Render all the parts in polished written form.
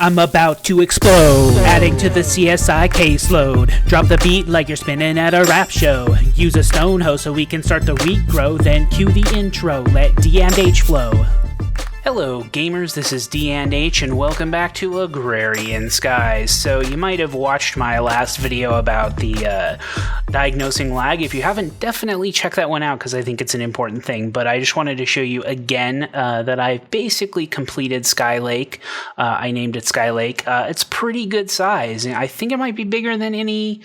I'm about to explode, adding to the CSI caseload. Drop the beat like you're spinning at a rap show. Use a stone hoe so we can start the week grow. Then cue the intro, let D and H flow. Hello gamers, this is D and H and welcome back to Agrarian Skies. So you might have watched my last video about the diagnosing lag. If you haven't, definitely check that one out because I think it's an important thing. But I just wanted to show you again that I've basically completed Sky Lake. I named it Sky Lake. It's pretty good size. I think it might be bigger than any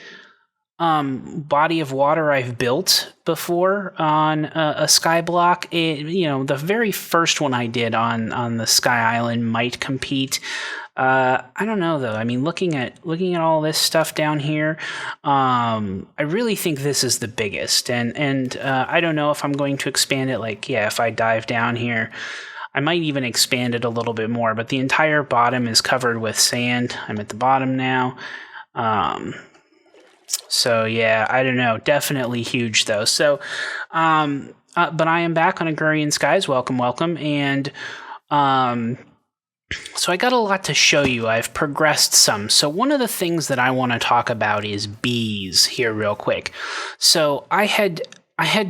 body of water I've built before on a sky block. The very first one I did on the Sky Island might compete. I don't know though. I mean, looking at all this stuff down here, I really think this is the biggest. And I don't know if I'm going to expand it. If I dive down here, I might even expand it a little bit more. But the entire bottom is covered with sand. I'm at the bottom now. So yeah, I don't know. Definitely huge though. So, but I am back on Agrarian Skies. Welcome. And, so I got a lot to show you. I've progressed some. So one of the things that I want to talk about is bees here real quick. So I had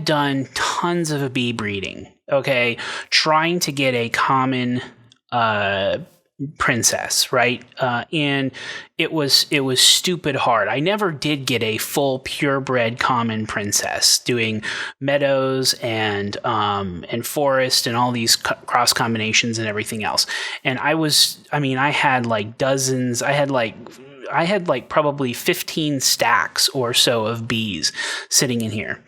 done tons of bee breeding. Okay. Trying to get a common, princess, right? And it was stupid hard. I never did get a full purebred common princess, doing meadows and forest and all these cross combinations and everything else. And I had like dozens. I had like probably 15 stacks or so of bees sitting in here.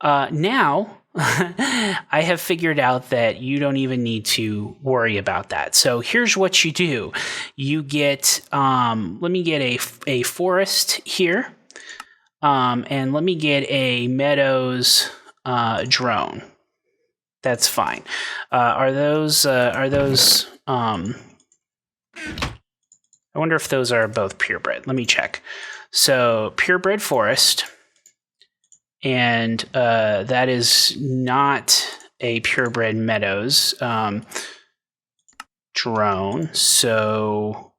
Now I have figured out that you don't even need to worry about that. So here's what you do. You get, let me get a forest here, and let me get a meadows drone. That's fine. I wonder if those are both purebred. Let me check. So purebred forest. And that is not a purebred meadows drone. So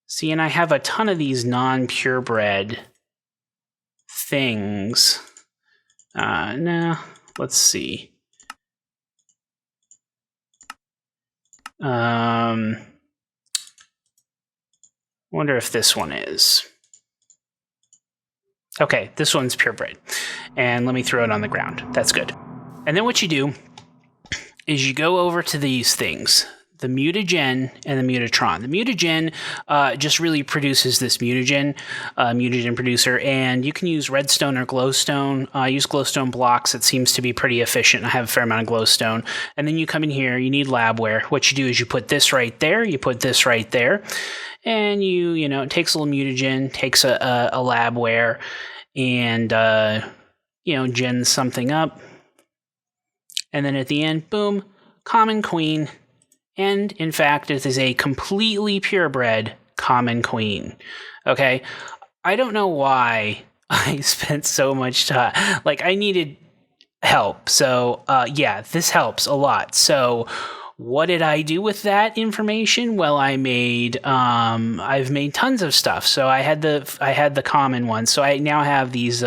see, and I have a ton of these non-purebred things. No, let's see. Wonder if this one is. Okay, this one's purebred. And let me throw it on the ground. That's good. And then what you do is you go over to these things, the mutagen and the mutatron. The mutagen just really produces this mutagen producer, and you can use redstone or glowstone. I use glowstone blocks. It seems to be pretty efficient. I have a fair amount of glowstone. And then you come in here, you need labware. What you do is you put this right there, you put this right there, and it takes a little mutagen, takes a labware, and gens something up. And then at the end, boom, common queen. And in fact, it is a completely purebred common queen. Okay, I don't know why I spent so much time. I needed help. So yeah, this helps a lot. So what did I do with that information? Well, I've made tons of stuff. So I had the common ones. So I now have these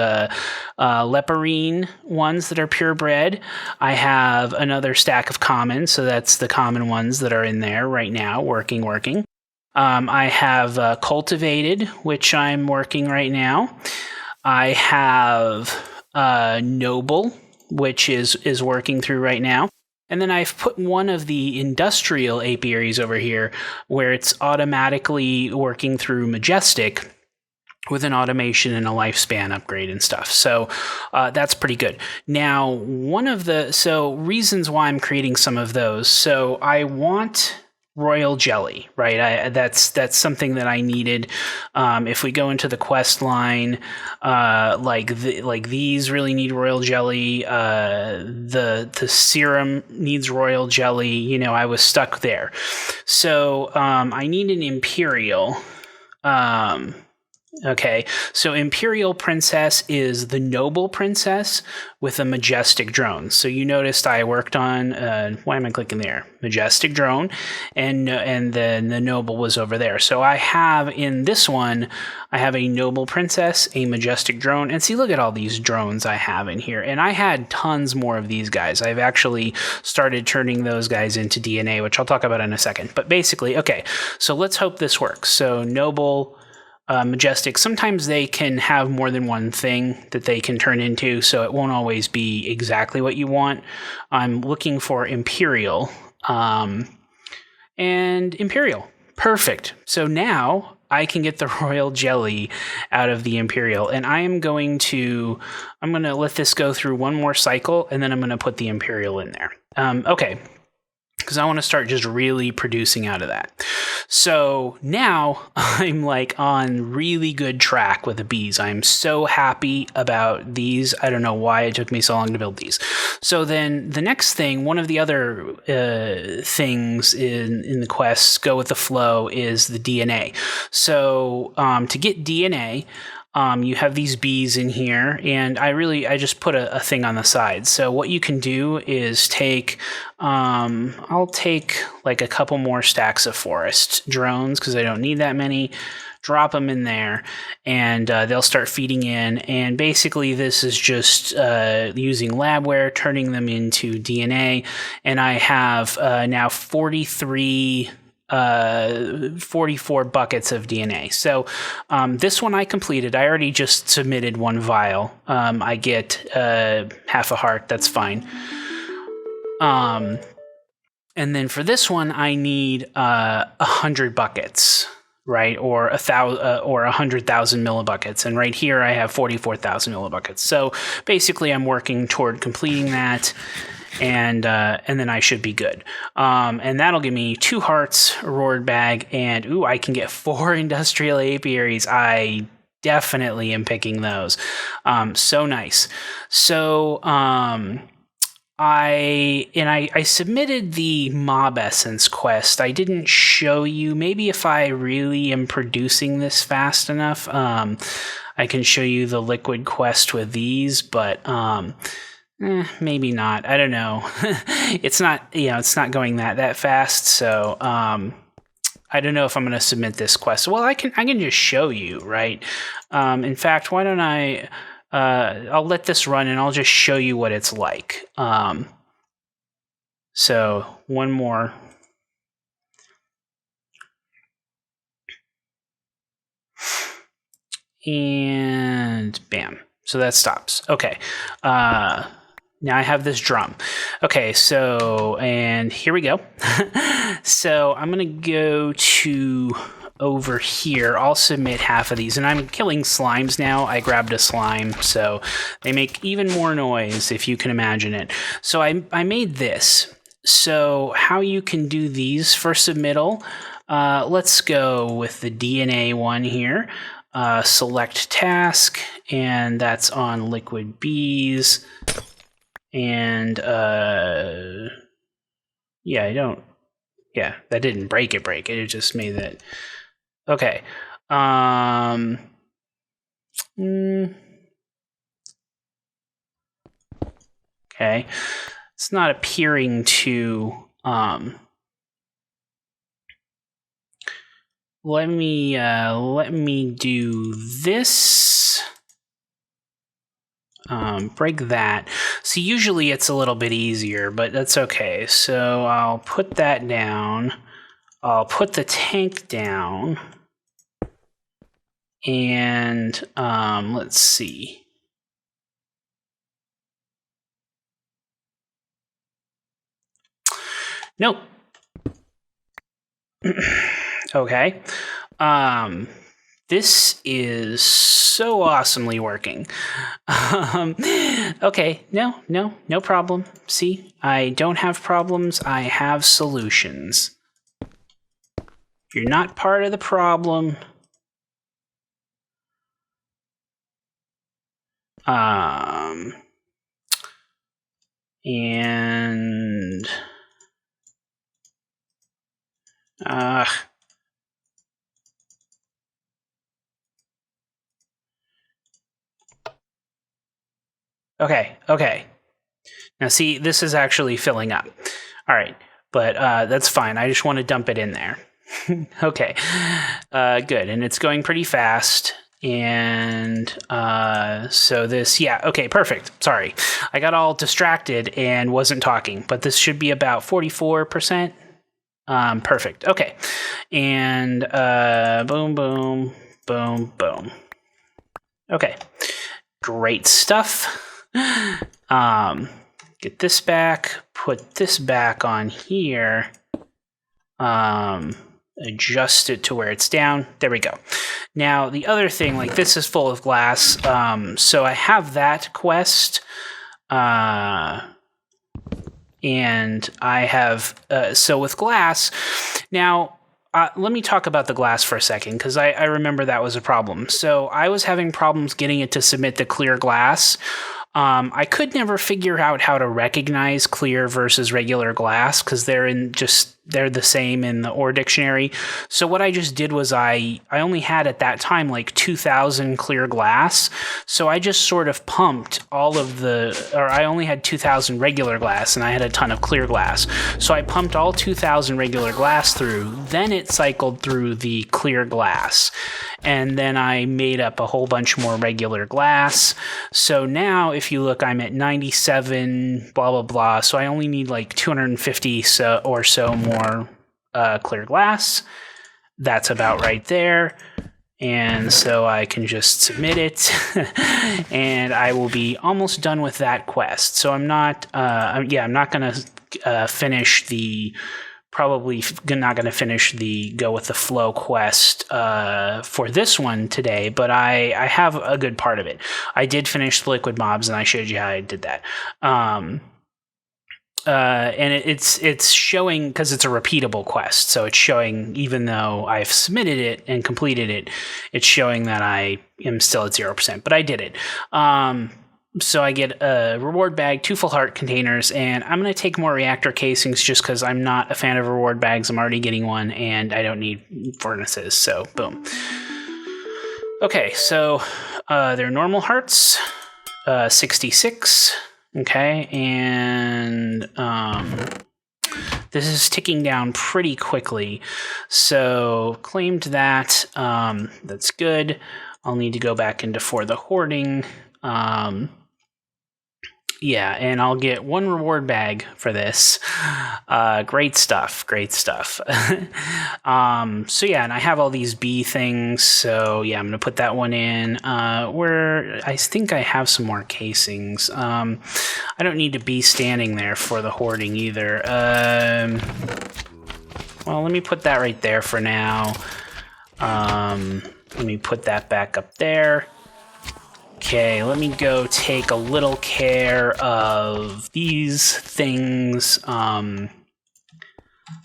leporine ones that are purebred. I have another stack of common. So that's the common ones that are in there right now, working. I have cultivated, which I'm working right now. I have noble, which is working through right now. And then I've put one of the industrial apiaries over here where it's automatically working through Majestic with an automation and a lifespan upgrade and stuff. So that's pretty good. Now, reasons why I'm creating some of those. So I want royal jelly, right? That's something that I needed. If we go into the quest line, these really need royal jelly. The serum needs royal jelly. I was stuck there. So I need an imperial. Okay, so Imperial Princess is the noble princess with a majestic drone. So you noticed I worked on, why am I clicking there? Majestic drone, and then the noble was over there. So I have in this one, I have a noble princess, a majestic drone, and see, look at all these drones I have in here. And I had tons more of these guys. I've actually started turning those guys into DNA, which I'll talk about in a second. But basically, okay, so let's hope this works. So noble, majestic, sometimes they can have more than one thing that they can turn into, so it won't always be exactly what you want. I'm looking for imperial, and imperial. Perfect. So now I can get the royal jelly out of the imperial, and I'm going to let this go through one more cycle, and then I'm going to put the imperial in there. Okay. Because I want to start just really producing out of that. So now I'm like on really good track with the bees. I'm so happy about these. I don't know why it took me so long to build these. So then the next thing, one of the other things in the quests, go with the flow, is the DNA. So to get DNA, you have these bees in here, and I just put a thing on the side. So what you can do is take, I'll take like a couple more stacks of forest drones because I don't need that many. Drop them in there, and they'll start feeding in. And basically, this is just using labware, turning them into DNA. And I have now 44 buckets of DNA. So this one I completed. I already just submitted one vial. I get half a heart. That's fine. And then for this one, I need 100 buckets, right? Or 100,000 millibuckets. And right here, I have 44,000 millibuckets. So basically, I'm working toward completing that. And then I should be good. And that'll give me 2 hearts, a roared bag, and I can get 4 industrial apiaries. I definitely am picking those. So nice. So I submitted the mob essence quest. I didn't show you. Maybe if I really am producing this fast enough, I can show you the liquid quest with these, but maybe not. I don't know. It's not going that fast. So I don't know if I'm going to submit this quest. Well, I can just show you, right? In fact, why don't I'll let this run and I'll just show you what it's like. So one more. And bam. So that stops. Okay. Now I have this drum. Okay, so, and here we go. So I'm going to go to over here. I'll submit half of these, and I'm killing slimes now. I grabbed a slime, so they make even more noise, if you can imagine it. So I made this. So how you can do these for submittal, let's go with the DNA one here. Select task, and that's on liquid bees. And that didn't break it. It just made that. Okay. Okay. It's not appearing to let me do this. Break that. So usually it's a little bit easier, but that's okay. So I'll put that down. I'll put the tank down. And let's see. Nope. Okay. This is so awesomely working. Okay, no problem. See, I don't have problems. I have solutions. You're not part of the problem. And Okay. Now see, this is actually filling up. All right, but that's fine. I just want to dump it in there. Okay, good. And it's going pretty fast. And so this, yeah, okay, perfect. Sorry. I got all distracted and wasn't talking, but this should be about 44%. Perfect. Okay. And boom, boom, boom, boom. Okay. Great stuff. Get this back, put this back on here, adjust it to where it's down. There we go. Now, the other thing, like this is full of glass, so I have that quest, and I have, so with glass, now, let me talk about the glass for a second, because I remember that was a problem. So I was having problems getting it to submit the clear glass. I could never figure out how to recognize clear versus regular glass because they're the same in the OR dictionary. So what I just did was I only had at that time like 2,000 clear glass. So I just sort of pumped I only had 2,000 regular glass and I had a ton of clear glass. So I pumped all 2,000 regular glass through, then it cycled through the clear glass. And then I made up a whole bunch more regular glass. So now if you look, I'm at 97, blah, blah, blah. So I only need like 250 or so more clear glass. That's about right there. And so I can just submit it and I will be almost done with that quest. So I'm not going to finish probably not going to finish the Go with the Flow quest for this one today, but I have a good part of it. I did finish the liquid mobs, and I showed you how I did that. And it's showing, because it's a repeatable quest, so it's showing, even though I've submitted it and completed it, it's showing that I am still at 0%, but I did it. So I get a reward bag, 2 full heart containers, and I'm going to take more reactor casings just because I'm not a fan of reward bags. I'm already getting one, and I don't need furnaces, so boom. Okay, so they're normal hearts, 66, okay, and this is ticking down pretty quickly, so claimed that, that's good. I'll need to go back into For the Hoarding. Yeah, and I'll get 1 reward bag for this. Great stuff. So yeah, and I have all these bee things. So yeah, I'm going to put that one in. Where I think I have some more casings. I don't need to be standing there for the hoarding either. Well, let me put that right there for now. Let me put that back up there. Okay, let me go take a little care of these things.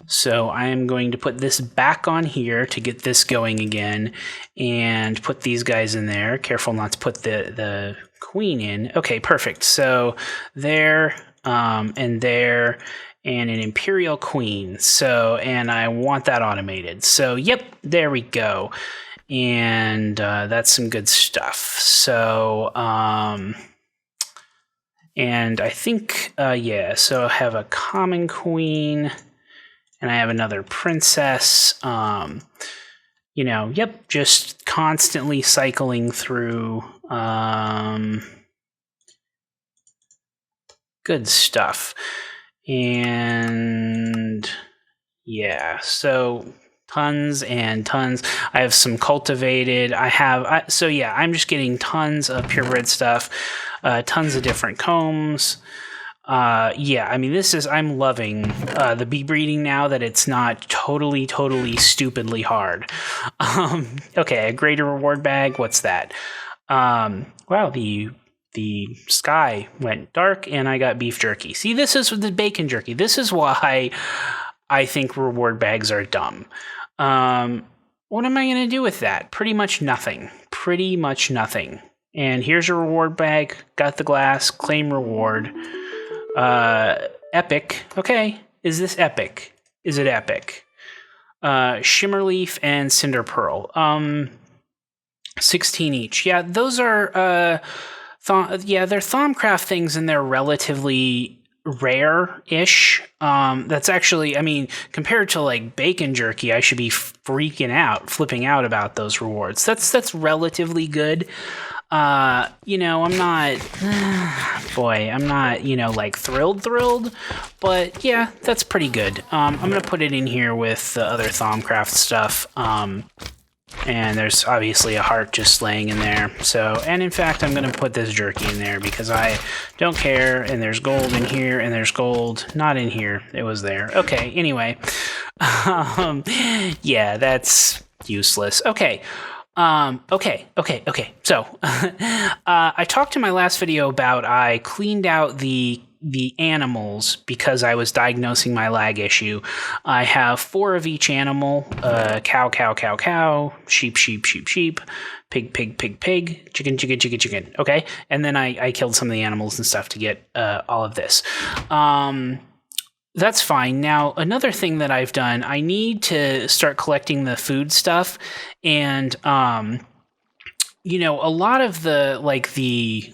So I am going to put this back on here to get this going again and put these guys in there. Careful not to put the queen in. Okay, perfect. So there and there and an Imperial Queen. So, and I want that automated. So, yep, there we go. And that's some good stuff. So, and I think, yeah, so I have a common queen, and I have another princess. Yep, just constantly cycling through. Good stuff. And yeah, so tons and tons. I have some cultivated. So yeah, I'm just getting tons of purebred stuff, tons of different combs. Yeah, I mean, I'm loving the bee breeding now that it's not totally stupidly hard. Okay, a greater reward bag. What's that? Wow, the sky went dark and I got beef jerky. See, this is the bacon jerky. This is why I think reward bags are dumb. What am I going to do with that? Pretty much nothing. And here's a reward bag. Got the glass. Claim reward. Epic. Okay. Is this epic? Is it epic? Shimmerleaf and Cinder Pearl. 16 each. Yeah, those are Yeah, they're Thaumcraft things, and they're relatively rare-ish. That's actually, I mean, compared to like bacon jerky, I should be flipping out about those rewards. That's relatively good. I'm not, I'm not, like thrilled, but yeah, that's pretty good. I'm gonna put it in here with the other Thaumcraft stuff. And there's obviously a heart just laying in there. So, and in fact, I'm going to put this jerky in there because I don't care. And there's gold in here, and there's gold not in here. It was there. Okay, anyway. Yeah, that's useless. Okay. Okay. So, I talked in my last video about I cleaned out the animals because I was diagnosing my lag issue. I have 4 of each animal: cow, sheep, pig, chicken. Okay, and then I killed some of the animals and stuff to get all of this. That's fine. Now, another thing that I've done, I need to start collecting the food stuff, and a lot of the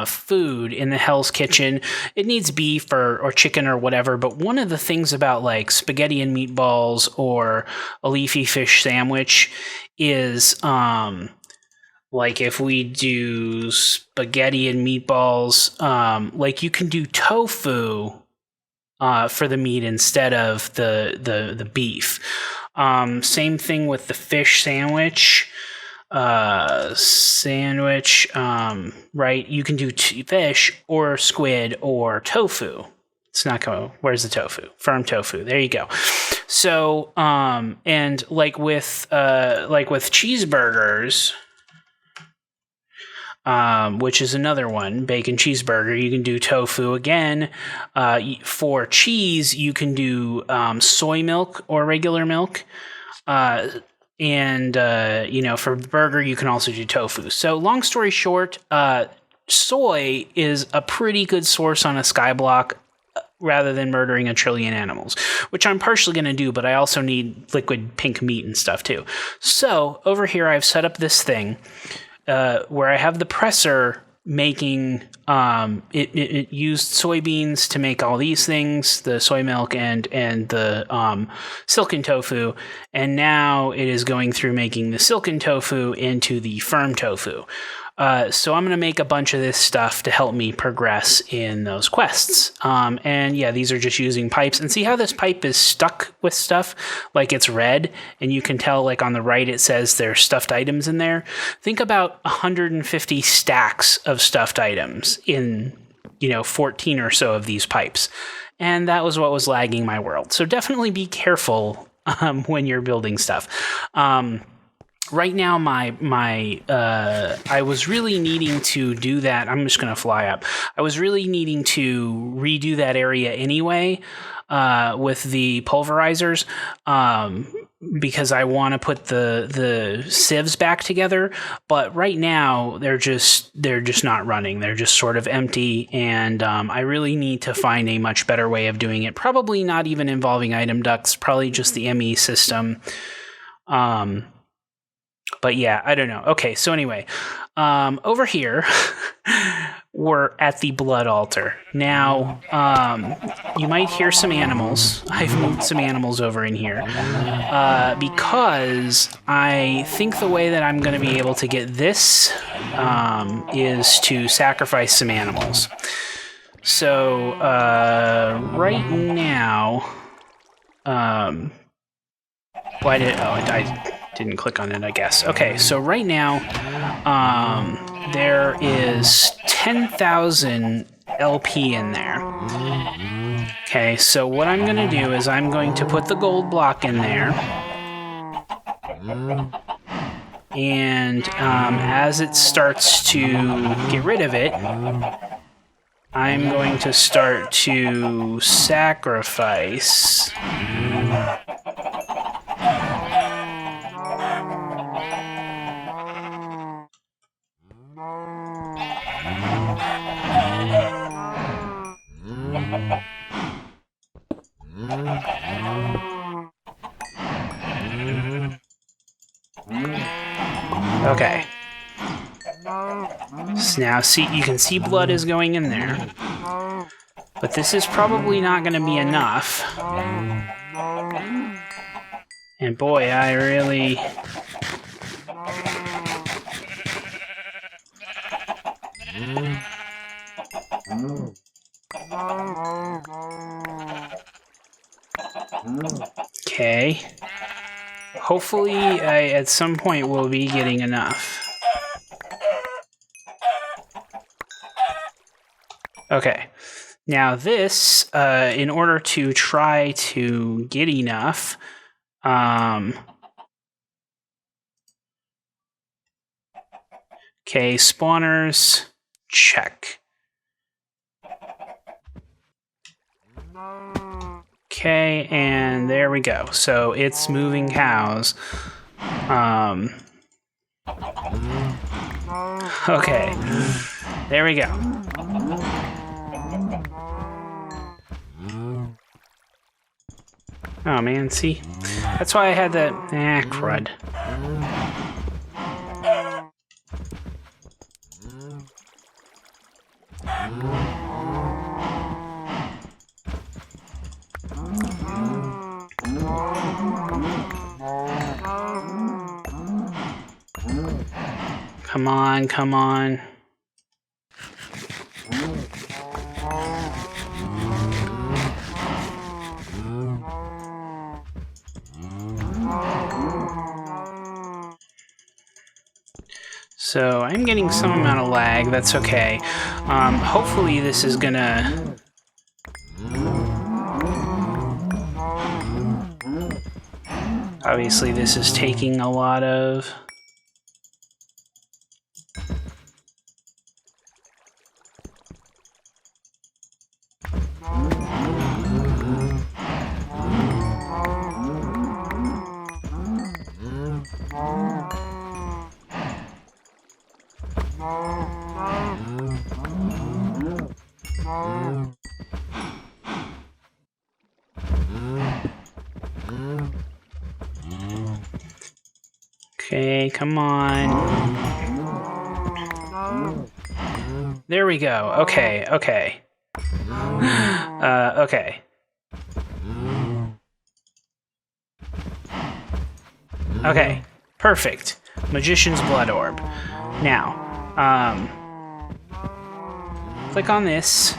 food in the Hell's Kitchen, it needs beef or chicken or whatever, but one of the things about like spaghetti and meatballs or a leafy fish sandwich is like if we do spaghetti and meatballs, like you can do tofu for the meat instead of the beef. Same thing with the fish sandwich. Right? You can do fish or squid or tofu. It's not going. Where's the tofu? Firm tofu. There you go. So, and like with cheeseburgers, which is another one, bacon cheeseburger, you can do tofu again. For cheese, you can do soy milk or regular milk. And for burger, you can also do tofu. So long story short, soy is a pretty good source on a skyblock rather than murdering a trillion animals, which I'm partially going to do, but I also need liquid pink meat and stuff too. So over here, I've set up this thing where I have the presser making it used soybeans to make all these things, the soy milk and the silken tofu, and now it is going through making the silken tofu into the firm tofu. So I'm going to make a bunch of this stuff to help me progress in those quests. And yeah, these are just using pipes. And see how this pipe is stuck with stuff? Like it's red, and you can tell like on the right it says there's stuffed items in there. Think about 150 stacks of stuffed items in 14 or so of these pipes. And that was what was lagging my world. So definitely be careful when you're building stuff. Right now, I was really needing to do that. I'm just going to fly up. I was really needing to redo that area anyway with the pulverizers because I want to put the sieves back together. But right now, they're just not running. They're just sort of empty, and I really need to find a much better way of doing it. Probably not even involving item ducts. Probably just the ME system. But yeah, I don't know. Okay, so anyway, over here, we're at the blood altar. Now, you might hear some animals. I've moved some animals over in here because I think the way that I'm going to be able to get this is to sacrifice some animals. So, right now, I didn't click on it, I guess. Okay, so right now, there is 10,000 LP in there. Okay, so what I'm going to do is I'm going to put the gold block in there. And as it starts to get rid of it, I'm going to start to sacrifice. Okay. So now you can see blood is going in there. But this is probably not going to be enough. And boy, I really... Okay. Hopefully, at some point, we'll be getting enough. Okay. Now this, in order to try to get enough, okay, spawners, check. Okay, and there we go. So it's moving cows. Okay, there we go. Oh man, see? That's why I had that... crud. Come on, come on. So I'm getting some amount of lag, that's okay. Hopefully this is gonna... Obviously this is taking a lot of... Okay, come on. There we go. Okay, okay. Okay. Okay, perfect. Magician's Blood Orb. Now, click on this.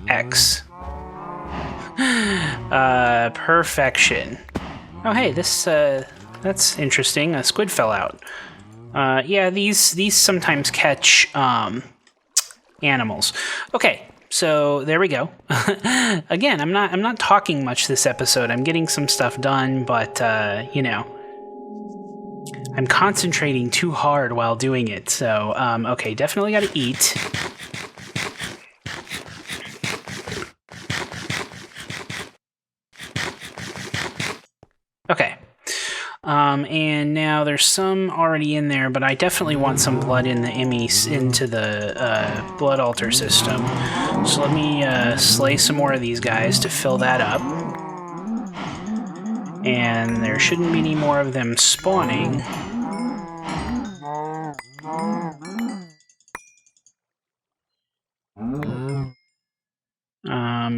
X. Perfection. Oh, hey, this, that's interesting. A squid fell out. Yeah, these sometimes catch, animals. Okay, so there we go. Again, I'm not talking much this episode. I'm getting some stuff done, but, you know, I'm concentrating too hard while doing it. So, okay, definitely gotta eat. Okay. And now there's some already in there, but I definitely want some blood in the into the blood altar system. So let me slay some more of these guys to fill that up. And there shouldn't be any more of them spawning.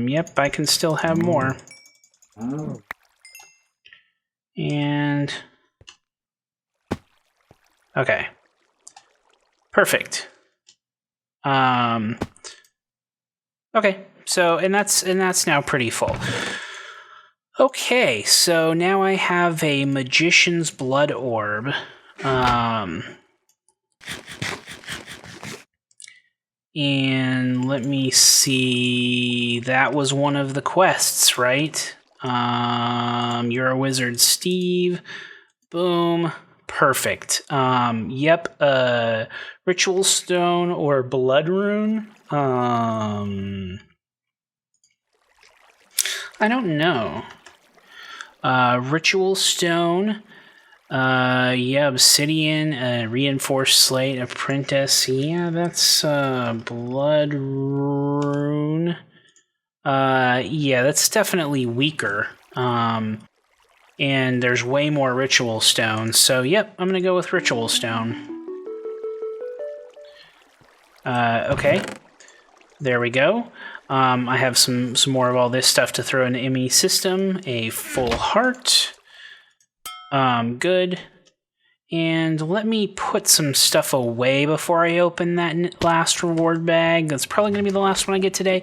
Yep, I can still have more. And... okay. Perfect. Okay, so, and that's now pretty full. Okay, so now I have a Magician's Blood Orb. And let me see, that was one of the quests, right? You're a wizard, Steve. Boom. Perfect. Yep, Ritual Stone or Blood Rune. I don't know. Ritual Stone. Yeah, Obsidian, Reinforced Slate, Apprentice. Yeah, that's, Blood Rune. Yeah, that's definitely weaker. And there's way more Ritual Stones. So, yep, I'm gonna go with Ritual Stone. Okay. There we go. I have some more of all this stuff to throw in the ME system. A full heart. Good. And let me put some stuff away before I open that last reward bag. That's probably going to be the last one I get today.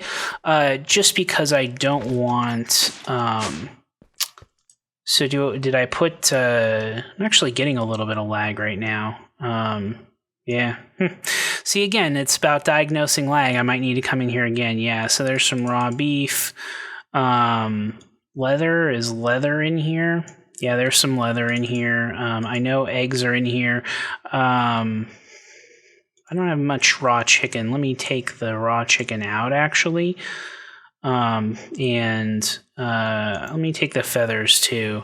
Just because I don't want... So did I put... I'm actually getting a little bit of lag right now. Yeah. See, again, it's about diagnosing lag. I might need to come in here again. Yeah, so there's some raw beef. Leather. Is leather in here? Yeah, there's some leather in here. I know eggs are in here. I don't have much raw chicken. Let me take the raw chicken out, actually. And let me take the feathers, too.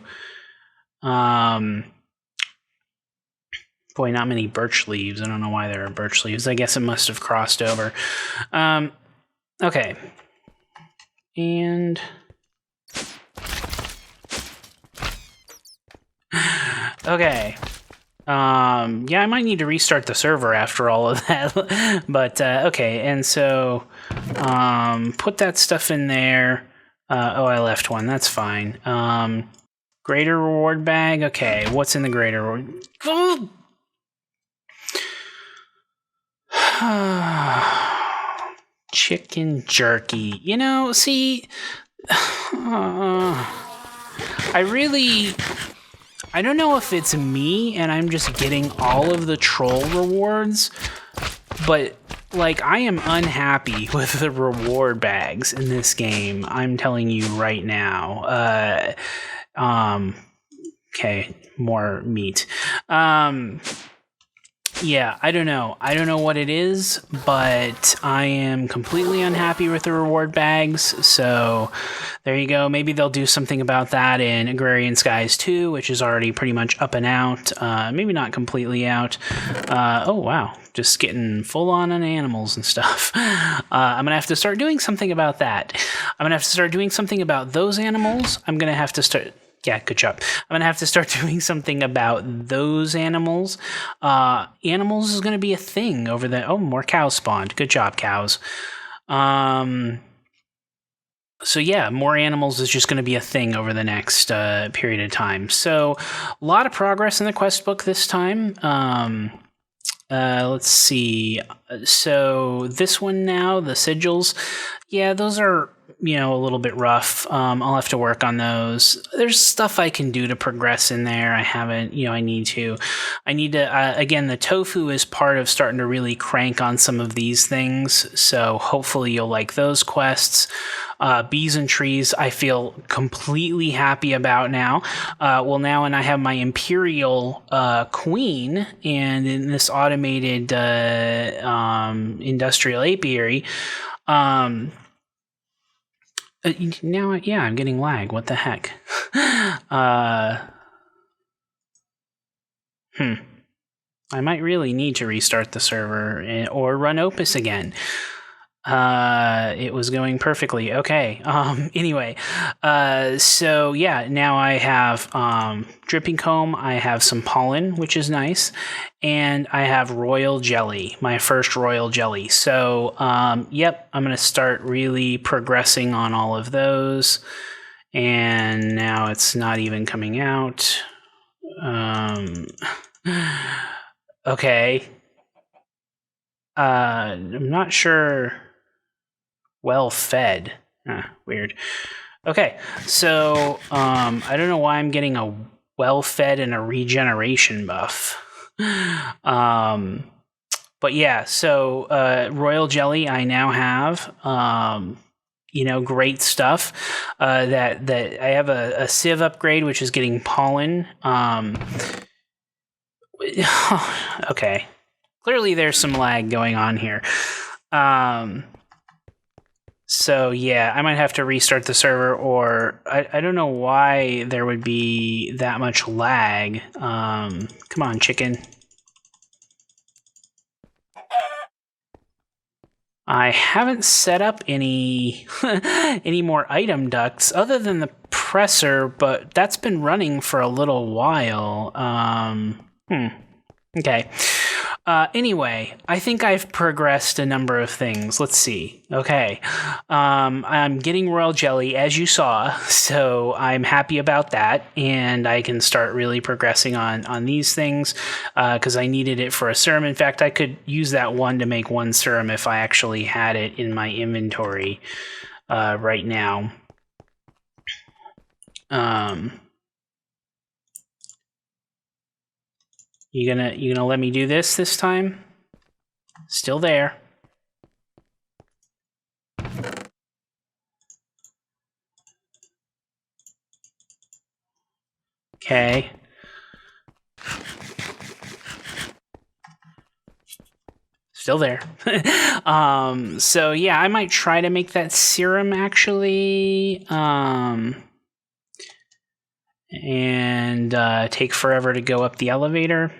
Boy, not many birch leaves. I don't know why there are birch leaves. I guess it must have crossed over. Okay. And... Okay. Yeah, I might need to restart the server after all of that. But, okay. And so, put that stuff in there. Oh, I left one. That's fine. Greater reward bag. Okay. What's in the greater reward? Chicken jerky. You know, see, I don't know if it's me and I'm just getting all of the troll rewards, but like I am unhappy with the reward bags in this game. I'm telling you right now. Okay, more meat. Yeah, I don't know. I don't know what it is, but I am completely unhappy with the reward bags. So there you go. Maybe they'll do something about that in Agrarian Skies 2, which is already pretty much up and out. Maybe not completely out. Oh, wow. Just getting full on animals and stuff. I'm going to have to start doing something about that. I'm going to have to start doing something about those animals. I'm going to have to start... Yeah, good job. I'm going to have to start doing something about those animals. Animals is going to be a thing over the... Oh, more cows spawned. Good job, cows. So yeah, more animals is just going to be a thing over the next period of time. So a lot of progress in the quest book this time. Let's see. So this one now, the sigils. Yeah, those are... a little bit rough. I'll have to work on those. There's stuff I can do to progress in there. I haven't, I need to, again, the tofu is part of starting to really crank on some of these things. So hopefully you'll like those quests. Bees and trees, I feel completely happy about now. Now, and I have my Imperial Queen, and in this automated industrial apiary, now, yeah, I'm getting lag. What the heck? I might really need to restart the server or run Opus again. It was going perfectly. Okay. Anyway, so yeah, now I have dripping comb. I have some pollen, which is nice, and I have royal jelly, my first royal jelly. So, yep, I'm gonna start really progressing on all of those. And now it's not even coming out. Okay. I'm not sure. Well fed. Weird. Okay, so I don't know why I'm getting a well fed and a regeneration buff. But yeah, so royal jelly I now have. Great stuff. That I have a sieve upgrade, which is getting pollen. Okay. Clearly there's some lag going on here. So yeah, I might have to restart the server, or I don't know why there would be that much lag. Come on, chicken. I haven't set up any any more item ducts other than the presser, but that's been running for a little while. Okay. Anyway, I think I've progressed a number of things. Let's see. Okay. I'm getting royal jelly, as you saw, so I'm happy about that, and I can start really progressing on these things because I needed it for a serum. In fact, I could use that one to make one serum if I actually had it in my inventory right now. You gonna let me do this time? Still there. Okay. Still there. So yeah, I might try to make that serum actually. And take forever to go up the elevator.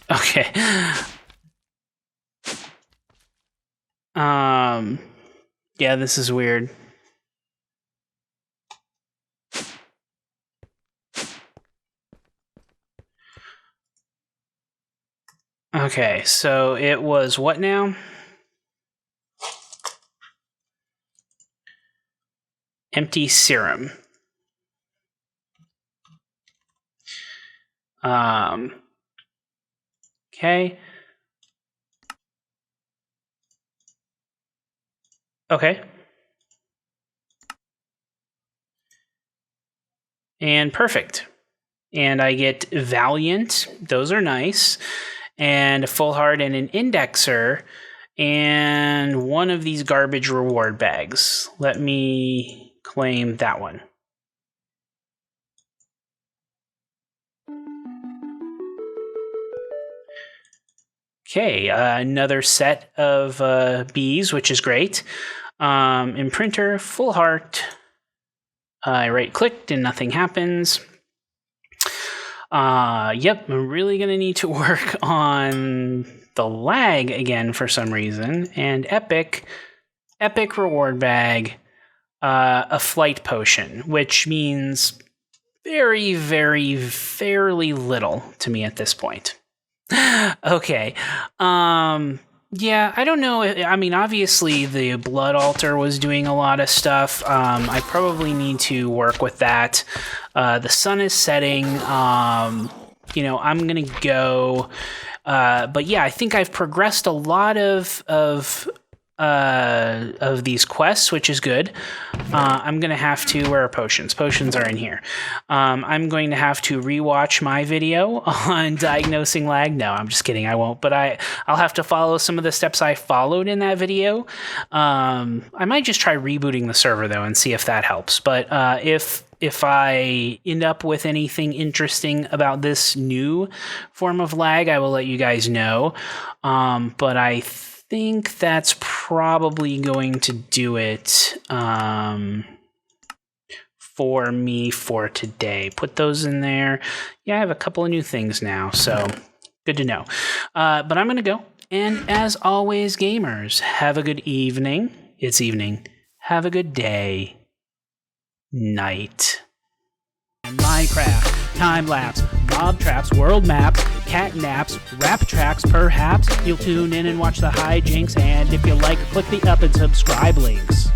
Okay. Yeah, this is weird. Okay, so it was what now? Empty serum. Okay. Okay. And perfect. And I get Valiant. Those are nice. And a full heart and an indexer. And one of these garbage reward bags. Let me claim that one. Okay, another set of bees, which is great. Imprinter, full heart. I right-clicked and nothing happens. Yep, I'm really going to need to work on the lag again for some reason. And epic reward bag, a flight potion, which means very, very, fairly little to me at this point. Okay. Yeah, I don't know. I mean, obviously the blood altar was doing a lot of stuff. I probably need to work with that. The sun is setting. I'm going to go. But yeah, I think I've progressed a lot of these quests, which is good. I'm going to have to... Where are potions? Potions are in here. I'm going to have to rewatch my video on diagnosing lag. No, I'm just kidding. I won't. But I'll have to follow some of the steps I followed in that video. I might just try rebooting the server, though, and see if that helps. But if I end up with anything interesting about this new form of lag, I will let you guys know. But I think that's probably going to do it for me for today. Put those in there. Yeah, I have a couple of new things now, so good to know. But I'm going to go. And as always, gamers, have a good evening. It's evening. Have a good day. Night. Minecraft, time-lapse, mob traps, world maps, cat naps, rap tracks, perhaps. You'll tune in and watch the hijinks, and if you like, click the up and subscribe links.